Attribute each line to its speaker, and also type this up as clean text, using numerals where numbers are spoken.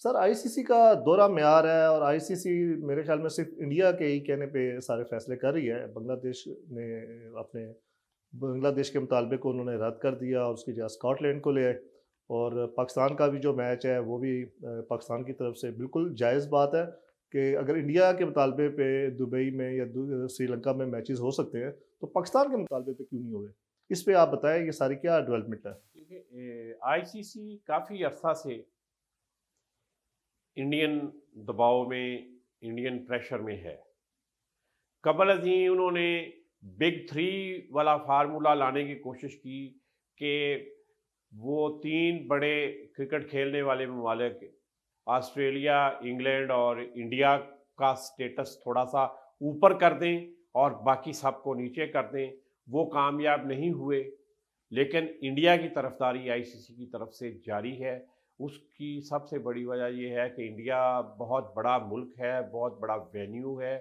Speaker 1: سر آئی سی سی کا دورہ معیار ہے، اور آئی سی سی میرے خیال میں صرف انڈیا کے ہی کہنے پہ سارے فیصلے کر رہی ہے۔ بنگلہ دیش نے اپنے بنگلہ دیش کے مطالبے کو انہوں نے رد کر دیا اور اس کی جگہ اسکاٹ لینڈ کو لے آئے، اور پاکستان کا بھی جو میچ ہے وہ بھی پاکستان کی طرف سے بالکل جائز بات ہے کہ اگر انڈیا کے مطالبے پہ دبئی میں یا سری لنکا میں میچز ہو سکتے ہیں تو پاکستان کے مطالبے پہ کیوں نہیں ہوئے؟ اس پہ آپ بتائیں یہ ساری کیا ڈیولپمنٹ ہے؟
Speaker 2: دیکھیے آئی سی سی کافی عرصہ سے انڈین دباؤ میں، انڈین پریشر میں ہے۔ قبل ازیں انہوں نے بگ تھری والا فارمولا لانے کی کوشش کی کہ وہ تین بڑے کرکٹ کھیلنے والے ممالک آسٹریلیا، انگلینڈ اور انڈیا کا سٹیٹس تھوڑا سا اوپر کر دیں اور باقی سب کو نیچے کر دیں۔ وہ کامیاب نہیں ہوئے، لیکن انڈیا کی طرفداری آئی سی سی کی طرف سے جاری ہے۔ اس کی سب سے بڑی وجہ یہ ہے کہ انڈیا بہت بڑا ملک ہے، بہت بڑا وینیو ہے،